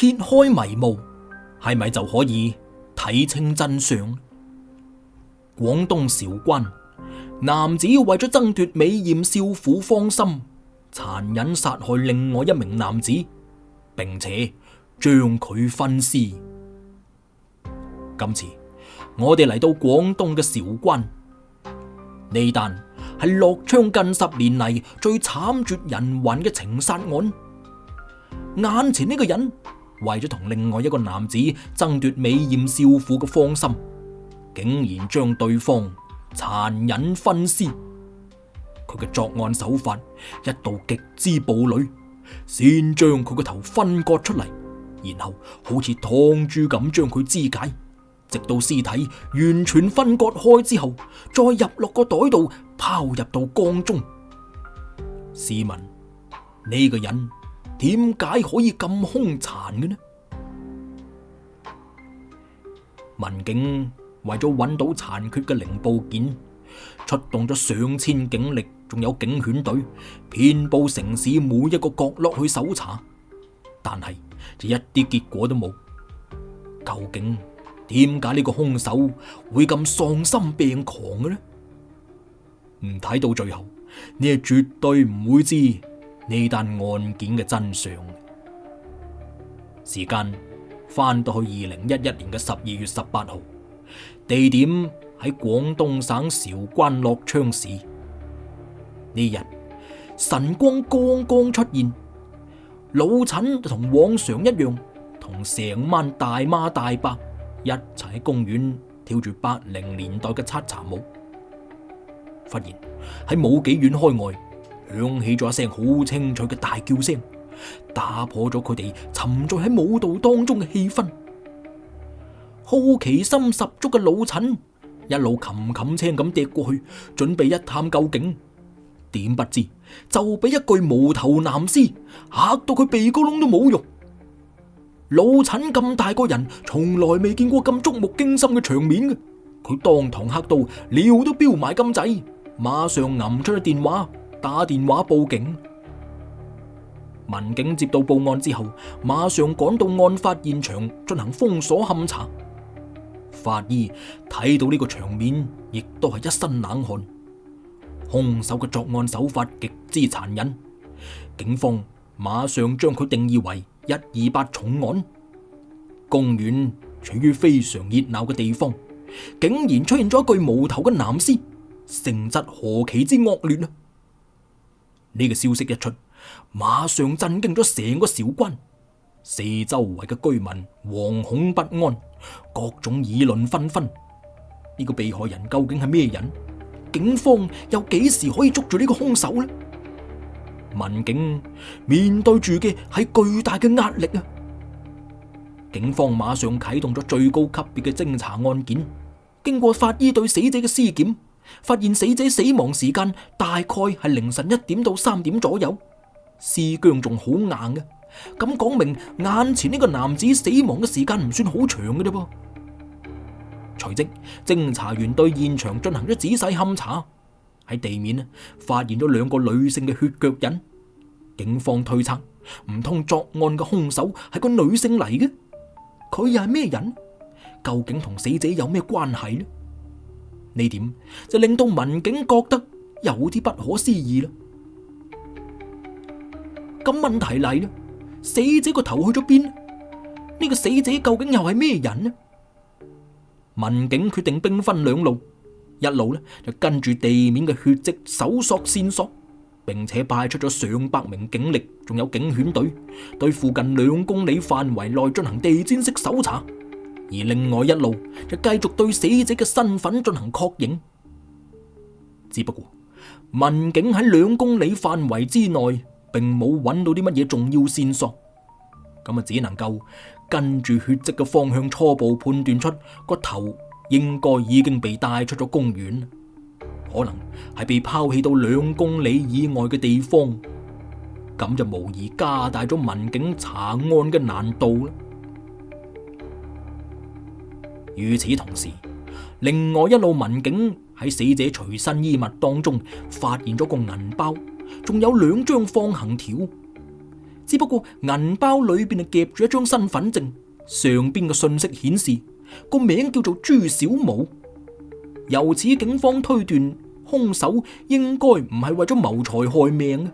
揭開迷霧，係咪就可以睇清真相？廣東韶關男子為咗爭奪美艷少婦芳心，殘忍殺害另外一名男子，並且將佢分屍。今次我哋嚟到廣東嘅韶關，呢單係樂昌近10年嚟最慘絕人寰嘅情殺案。眼前呢個人為咗同另外一個男子爭奪美艷少婦嘅芳心，竟然將對方殘忍分屍。佢嘅作案手法一度極之暴戾，先將佢個頭分割出嚟，然後好似劏豬咁將佢肢解，直到屍體完全分割開之後，再入落個袋度拋入到江中。試問呢個人點解可以咁兇殘嘅呢？民警為咗揾到殘缺嘅零部件，出動咗上千警力，仲有警犬隊，遍佈城市每一個角落去搜查，但係就一啲結果都冇。究竟點解呢個兇手會咁喪心病狂嘅呢？唔睇到最後，你係絕對唔會知呢單案件嘅真相。時間翻到去2011年嘅12月18號，地點喺廣東省韶關樂昌市。呢日晨光剛剛出現，老陳同往常一樣，同成班大媽大伯一齊喺公園跳住80年代嘅擦茶舞。忽然喺冇幾遠開外，響起咗一聲好清脆嘅大叫聲，打破咗佢哋沉醉喺舞蹈當中嘅氣氛。好奇心十足嘅老陳一路冚冚青咁趯過去，準備一探究竟。點不知就俾一具無頭男屍嚇到佢鼻哥窿都冇肉。老陳咁大個人，從來未見過咁觸目驚心嘅場面嘅，佢當堂嚇到尿都飆埋咁滯，馬上揞出咗電話，打電話報警。民警接到報案之後，馬上趕到案發現場進行封鎖勘查。法醫睇到呢個場面，亦都係一身冷汗。兇手嘅作案手法極之殘忍，警方馬上將佢定義為128重案。公園處於非常熱鬧嘅地方，竟然出現咗一具無頭嘅男屍，性質何其之惡劣啊！呢個消息一出，馬上震驚咗成個韶關，四周圍嘅居民惶恐不安，各種議論紛紛。呢個被害人究竟係咩人？警方又幾時可以捉住呢個兇手呢？民警面對住嘅係巨大嘅壓力啊！警方馬上啟動咗最高級別嘅偵查案件，經過法醫對死者嘅屍檢，發現死者死亡時間大概係凌晨1點到3點左右，屍僵仲好硬嘅，咁講明眼前呢個男子死亡嘅時間唔算好長嘅啫噃。隨即，偵查員對現場進行咗仔細勘查，喺地面發現咗2個女性嘅血腳印。警方推測，唔通作案嘅兇手係個女性嚟嘅？佢又係咩人？究竟同死者有咩關係呢？呢點就令到民警覺得有啲不可思議啦。咁問題嚟啦，死者個頭去咗邊？呢個死者究竟又係咩人呢？民警決定兵分2路，一路就跟住地面嘅血跡搜索線索，並且派出咗上百名警力，仲有警犬隊，對附近2公里範圍內進行地毯式搜查；而另外一路就繼續對死者嘅身份進行確認。只不過民警喺2公里範圍之內，並冇揾到啲乜嘢重要線索，咁只能夠跟住血跡嘅方向初步判斷出個頭應該已經被帶出咗公園，可能係被拋棄到2公里以外嘅地方，咁就無疑加大咗民警查案嘅難度啦。與此同時，另外一路民警喺死者隨身衣物當中發現咗個銀包，仲有2張方行條。只不過銀包裏邊係夾住一張身份證，上邊嘅信息顯示個名叫做朱小武。由此警方推斷，兇手應該唔係為咗謀財害命嘅，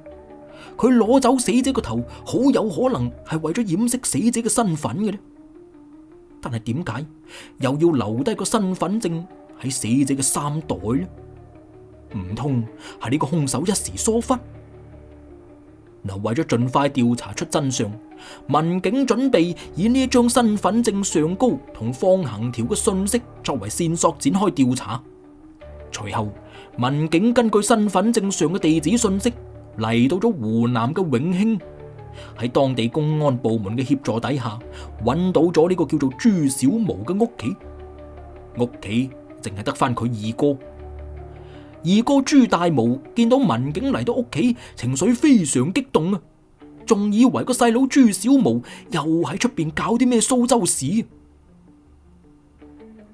佢攞走死者個頭，好有可能係為咗掩飾死者嘅身份嘅呢。但係點解又要留低個身份證喺死者嘅衫袋呢？唔通係呢個兇手一時疏忽？嗱，為咗盡快調查出真相，民警準備以呢一張身份證上高同放行條嘅信息作為線索展開調查。隨後，民警根據身份證上嘅地址信息嚟到咗湖南嘅永興，喺當地公安部門嘅協助底下，揾到咗呢個叫做朱小毛嘅屋企。屋企淨係得翻佢二哥。二哥朱大毛見到民警嚟到屋企，情緒非常激動啊，仲以為個細佬朱小毛又喺出邊搞啲咩蘇州屎。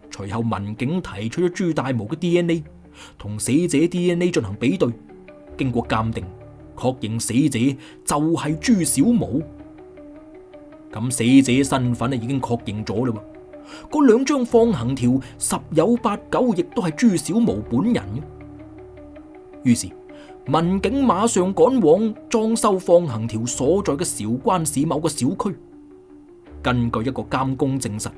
隨後民警提出咗朱大毛嘅 DNA 同死者 DNA 進行比對，經過鑑定，確認死者就係朱小毛。咁死者身份已經確認咗啦，嗰兩張放行條十有八九亦都係朱小毛本人。於是民警馬上趕往裝修放行條所在嘅韶關市某個小區。根據一個監工證實，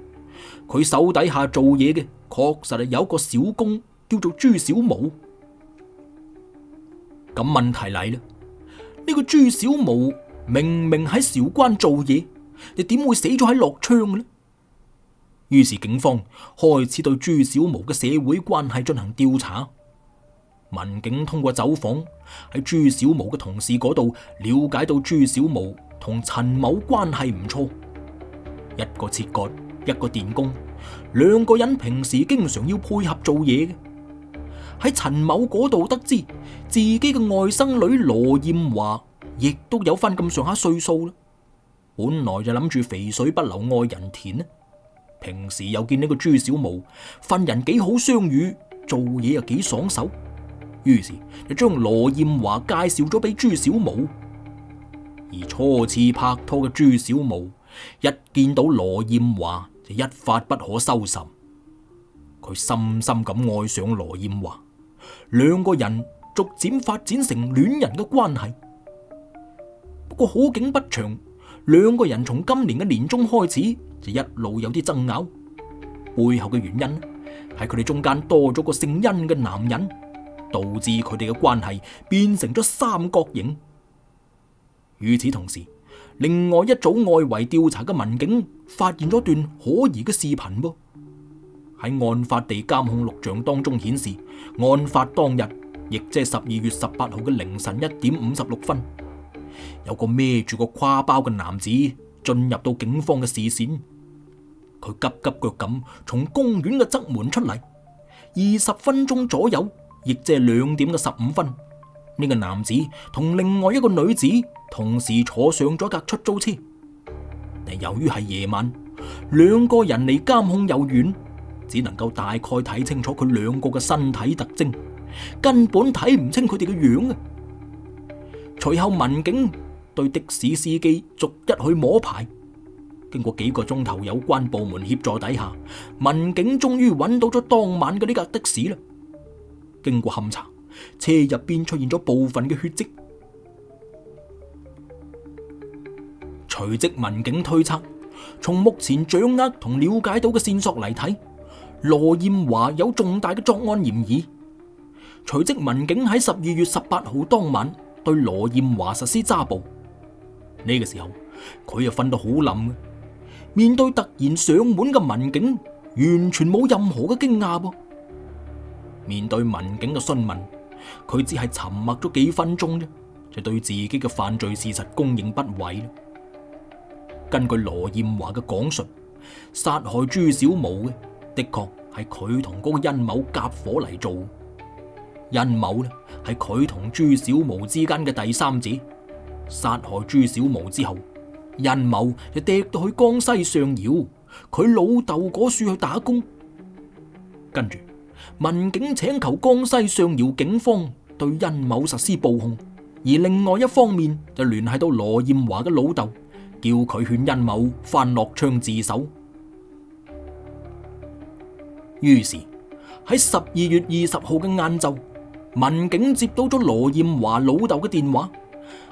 佢手底下做嘢嘅確實係有一個小工叫做朱小毛。咁問題嚟啦，呢個朱小毛明明喺韶關做嘢，又點會死咗喺樂昌嘅呢？於是警方開始對朱小毛嘅社會關係進行調查。民警通過走訪喺朱小毛嘅同事嗰度，了解到朱小毛同陳某關係唔錯，一個切割，一個電工，兩個人平時經常要配合做嘢嘅。喺陳某嗰度得知自己嘅外甥女羅艷華亦都有翻咁上下歲數啦，本來就諗住肥水不流外人田呢，平時又見呢個朱小毛份人幾好相與，做嘢又幾爽手。於是就將羅艷華介紹咗俾朱小毛，而初次拍拖嘅朱小毛一見到羅艷華就一發不可收拾，佢深深咁愛上羅艷華，兩個人逐漸發展成戀人嘅關係。不過好景不長，兩個人從今年嘅年中開始就一路有啲爭拗，背後嘅原因係佢哋中間多咗個姓甄嘅男人，導致佢哋嘅關係變成咗三角形。與此同時，另外一組外圍調查嘅民警發現咗段可疑嘅視頻噃。喺案發地監控錄像當中顯示，案發當日，亦即係12月18號嘅凌晨1點56分，有個孭住個挎包嘅男子進入到警方嘅視線。佢急急腳咁從公園嘅側門出嚟，20分鐘左右，亦即係2點15分，呢個男子同另外一個女子同時坐上咗架出租車。但由於係夜晚，兩個人離監控又遠，只能夠大概睇清楚佢兩個嘅身體特徵，根本睇唔清佢哋嘅樣啊！隨後民警對的士司機逐一去摸牌，經過幾個鐘頭有關部門協助底下，民警終於揾到咗當晚嘅呢架的士啦。經過勘查，車入邊出現咗部分嘅血跡。隨即民警推測，從目前掌握同了解到嘅線索嚟睇，羅艷華有重大嘅作案嫌疑。隨即民警喺12月18號當晚對羅艷華實施揸捕。呢個時候佢又瞓到好冧嘅，面對突然上門嘅民警，完全冇任何嘅驚訝噃。面對民警嘅詢問，佢只係沉默咗幾分鐘啫，就對自己嘅犯罪事實供認不諱。根據羅艷華嘅講述，殺害朱小毛嘅的確係佢同嗰個甄某夾伙嚟做。甄某呢係佢同朱小毛之間嘅第三者。殺害朱小毛之後，甄某就趯到去江西上饒，佢老豆嗰處去打工。跟住，民警請求江西上饒警方對甄某實施報控，而另外一方面就聯繫到羅艷華嘅老豆，叫佢勸殷某翻樂昌自首。於是喺12月20號嘅晏晝，民警接到咗羅艷華老豆嘅電話，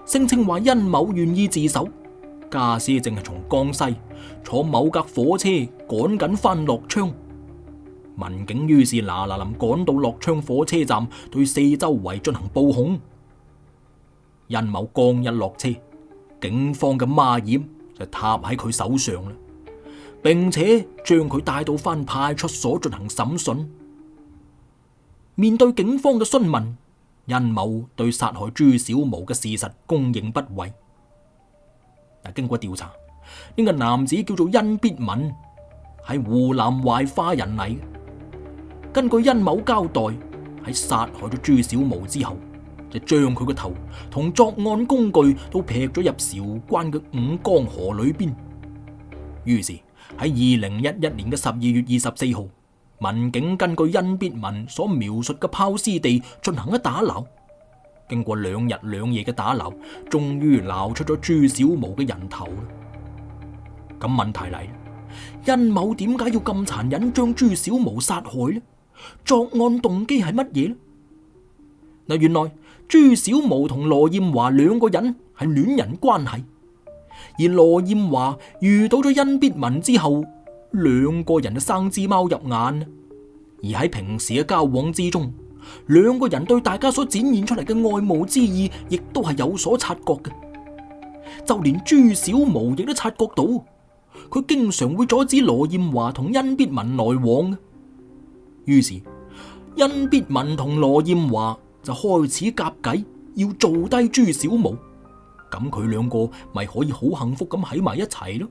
聲稱話殷某願意自首，家姐正係從江西坐某架火車趕緊翻樂昌。民警於是嗱嗱臨趕到樂昌火車站，對四周圍進行布控。殷某剛一落車，警方嘅孖葉就踏喺佢手上啦，並且將佢帶到翻派出所進行審訊。面對警方嘅詢問，殷某對殺害朱小毛嘅事實供認不諱。經過調查，呢個男子叫做殷必文，係湖南懷化人嚟。根據殷某交代，喺殺害咗朱小毛之後，就將佢個頭同作案工具都劈咗入韶關嘅五江河裏邊。於是喺2011年嘅12月24號，民警根據殷必文所描述嘅拋屍地進行一打撈。經過2日2夜嘅打撈，終於撈出咗朱小毛嘅人頭。咁問題嚟，殷某點解要咁殘忍將朱小毛殺害呢？作案動機係乜嘢呢？嗱，原來朱小毛同羅艷華兩個人係戀人關係，而羅艷華遇到咗殷必文之後，兩個人就生隻貓入眼。而喺平時嘅交往之中，兩個人對大家所展現出嚟嘅愛慕之意，亦都係有所察覺嘅。就連朱小毛亦都察覺到，佢經常會阻止羅艷華同殷必文來往。於是殷必文同羅艷華就開始夾計，要做低朱小毛，咁佢兩個咪可以好幸福咁喺埋一齊咯。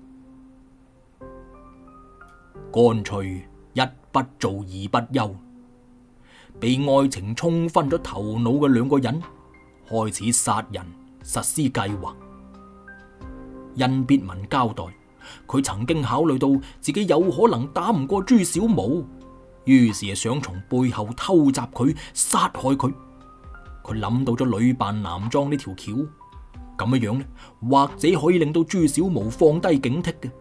乾脆一不做二不休，被愛情沖昏咗頭腦嘅兩個人開始殺人，實施計劃。殷必文交代，佢曾經考慮到自己有可能打唔過朱小毛，於是想從背後偷襲佢，殺害佢。佢諗到咗女扮男裝呢條橋，咁樣呢，或者可以令到朱小毛放低警惕嘅，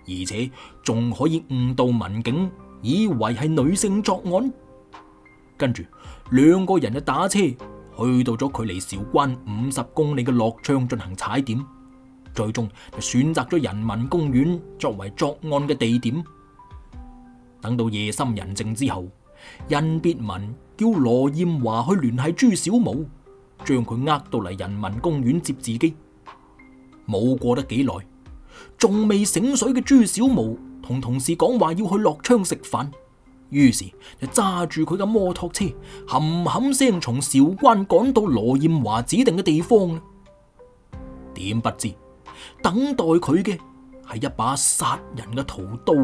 而且仲可以誤導民警，以為係女性作案。跟住兩個人就打車去到咗距離韶關50公里嘅樂昌進行踩點，最終就選擇咗人民公園作為作案嘅地點。等到夜深人靜之後，殷必文叫羅艷華去聯繫朱小毛，將佢呃到嚟人民公園接自己。冇過得幾耐，仲未醒水嘅朱小毛同同事講話要去樂昌食飯，於是就揸住佢嘅摩托車，冚冚聲從韶關趕到羅艷華指定嘅地方。點不知等待佢嘅係一把殺人嘅屠刀。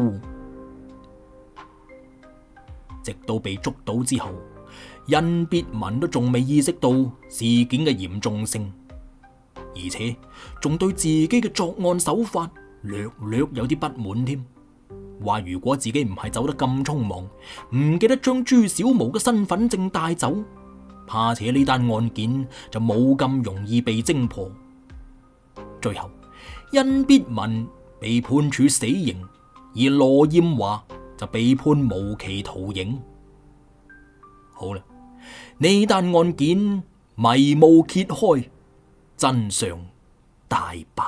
直到被捉到之後，殷必文都仲未意識到事件嘅嚴重性，而且仲對自己嘅作案手法略略有啲不滿添。話如果自己唔係走得咁匆忙，唔記得將朱小毛嘅身份證帶走，怕且呢單案件就冇咁容易被偵破。最後，殷必文被判處死刑，而羅艷華就被判無期徒刑。好啦，呢單案件迷霧揭開，真相大白。